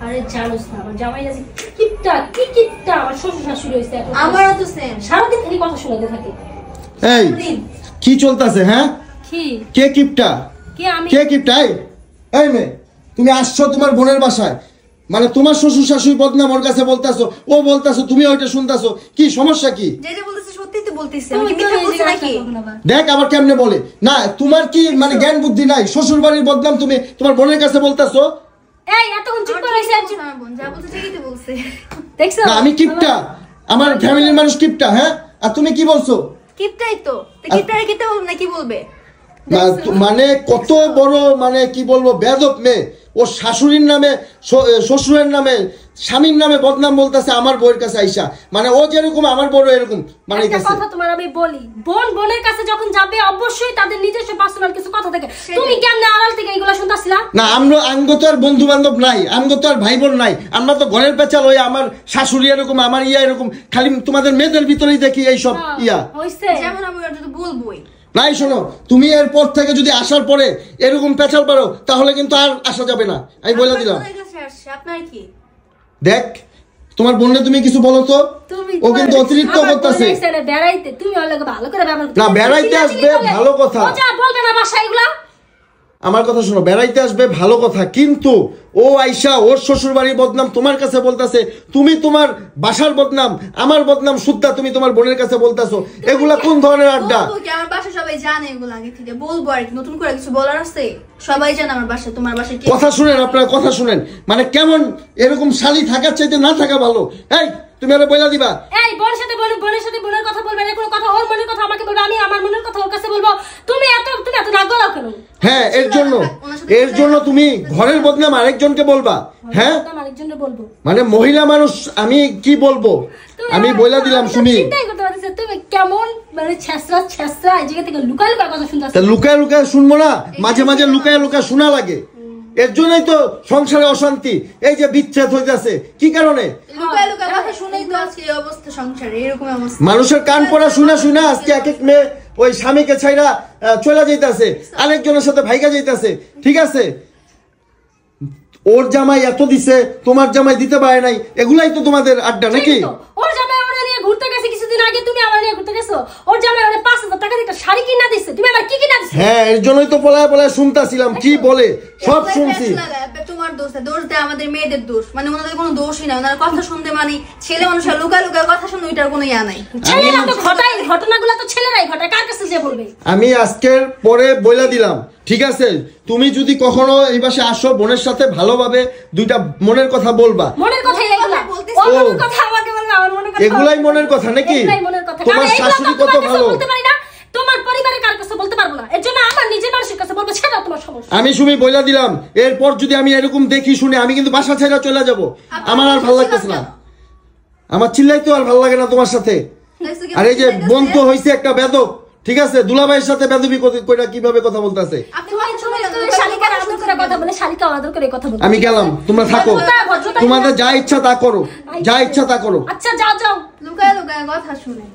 আরে জানোস না আমার জামাই আছে কিপটা আমার শ্বশুর শাশুড়ি হইছে এখন আমারও তো সেম সারাদিন খালি কথা শোনাতে থাকে এই কি চলতেছে হ্যাঁ কি কে কিপটা কে কিপটা এই মে তুমি আসছো তোমার বোনের বাসায় মানে তোমার শ্বশুর শাশুড়ি বদনাম ওর কাছে বলতাছো ও বলতাছো তুমি ওইটা শুনতাছো কি সমস্যা কি যে বলতেছে সত্যি তো বলতেছে আমি কি মিথ্যা বলছি নাকি দেখ আবার কেমনে বলে না তোমার কি মানে জ্ঞান বুদ্ধি নাই শ্বশুর বাড়ির বদনাম তুমি তোমার বোনের কাছে বলতাছো এই এতক্ষণ চুপ করে রইছে আমার বোন যা বলছে ঠিকই তো বলছে দেখছো না আমি কিপটা আমার ফ্যামিলির মানুষ কিপটা হ্যাঁ আর তুমি কি বলছো কিপটাই তো কিপটারে কিতে বলবে না কি বলবে না মানে কত বড় মানে কি বলবো বেয়াদব মেয়ে ও শাশুড়ির নামে শ্বশুরের নামে স্বামীর নামে বদনাম বলতেছে আমার বউয়ের কাছে আইসা মানে ও যেরকম আমার বড় এরকম মানে একটা কথা তোমার আমি বলি বোনের কাছে যখন যাবে অবশ্যই তাদের নিজস্ব পার্সোনাল কিছু কথা থাকে তুমি কেমনে আড়াল থেকে এগুলো শুনতাছিলা না আমগো তো আর বন্ধু বান্ধব নাই আমগো তো আর ভাই বোন নাই আমরা তো ঘরের পেঁচাল ওই আমার শাশুড়ি এরকম আমার ইয়া এরকম খালি তোমাদের মেয়েদের ভিতরেই দেখি এইসব ইয়া হইছে যেমন আমি ওটা তো বলবোই নাই শোনো তুমি এরপর থেকে যদি আসার পরে এরকম পেঁচাল পারো তাহলে কিন্তু আর আসা যাবে না আমি বলে দিলাম আপনার কি দেখ তোমার বোনকে তুমি কিছু বলো তো ও কিন্তু অতিরিক্ত করতেছে বেড়াইতে তুমি ওর লগে ভালো করে ব্যবহার না বেড়াইতে আসবে ভালো কথা যা বলবে না বাসা এগুলা আমার কথা শোনো বেড়াইতে আসবে ভালো কথা কিন্তু ও আইসা ওর শ্বশুর বাড়ির বদনাম তোমার কাছে বলতাছে তুমি তোমার বাসার বদনাম আমার বদনাম শুদ্ধা তুমি তোমার বোনের কাছে বলতাছো এগুলা কোন ধরনের আড্ডা আমার বাসা সবাই জানে এগুলো আগে থেকে বলবো আর নতুন করে কিছু বলার আছে সবাই জানে আমার বাসা তোমার বাসায় কথা শুনেন আপনারা কথা শুনেন মানে কেমন এরকম শালি থাকার চাইতে না থাকা ভালো এই তুমি আরে বইলা দিবা এই বোনের সাথে বোনের কথা বলবে না কোনো কথা ওর মনের কথা আমাকে বলবে আমি আমার মনের কথা ওর কাছে বলবো তুমি এত রাগ গলাও কেন হ্যাঁ এর জন্য তুমি ঘরের বদনাম আরেকজনকে বলবা হ্যাঁ আরেকজনকে বলবো মানে মহিলা মানুষ আমি কি বলবো আমি বইলা দিলাম শুনি চিন্তাই করতে পারছিস তুমি কেমন মানে ছেসরা এই জায়গা থেকে লুকায় লুকায় কথা শুনতাছ তা লুকায় শুনবো না মাঝে মাঝে লুকায় শোনা লাগে এর জন্যই তো সংসারে অশান্তি এই যে বিচ্ছেদ হইতাছে কি কারণে লুকায় কথা শুনেই তো আজকে এই অবস্থা সংসারে এরকম অবস্থা মানুষের কান পড়া শুনা আজকে এক এক মেয়ে ওই স্বামীকে ছাইরা চলে যাইতাছে আরেকজনের সাথে ভাইগা যাইতাছে ঠিক আছে ওর জামাই এত দিছে তোমার জামাই দিতে পারে নাই এগুলাই তো তোমাদের আড্ডা নাকি ওর জামাই ওরে নিয়ে ঘুরতে গেছে কিছুদিন আগে তুমি আমার নিয়ে ঘুরতে গেছো ওর জামাই ওরে 5000 টাকা দিয়ে একটা শাড়ি কিনা দিছে তুমি আমার কি কিনা দিছো হ্যাঁ এর জন্যই তো পলায় শুনতাছিলাম কি বলে সব শুনছি তোমার দোষ দেয় আমাদের মেয়েদের দোষ মানে ওনাদের কোনো দোষই নাই ওনারা কথা শুনতে মানে ছেলে মানুষের লুকায় কথা শুনে ওইটার কোনো ইয়া নাই ছেলেরা তো ঘটনাগুলো তো ছেলেরাই ঘটায় কার কাছে যে বলবে আমি আজকের পরে বইলা দিলাম ঠিক আছে তুমি যদি কখনো এই পাশে আসো বোনের সাথে ভালোভাবে দুইটা মনের কথা বলবা মনের কথা এগুলা ওর কথা আমাকে বলবে আমার মনের কথা এগুলাই মনের কথা নাকি তোমার শাশুড়ি কত ভালো বলতে পারি না তোমার পরিবারের কার কাছে বলতে পারবো না এর জন্য আমার নিজের মানুষের কাছে বলবো সেটা তোমার সমস্যা আমি সুমি বইলা দিলাম এরপর যদি আমি এরকম দেখি শুনে আমি কিন্তু বাসা ছেড়ে চলে যাব আমার আর ভালো লাগতেছে না আমার চিল্লাইতে আর ভালো লাগে না তোমার সাথে আর এই যে বোন তো হইছে একটা বেদক ঠিক আছে দুলাভাইয়ের সাথে বেদবি কইরা কিভাবে কথা বলতাছে আমি গেলাম তোমরা থাকো তোমাদের যা ইচ্ছা তা করো আচ্ছা যাও লুকায় কথা শুনে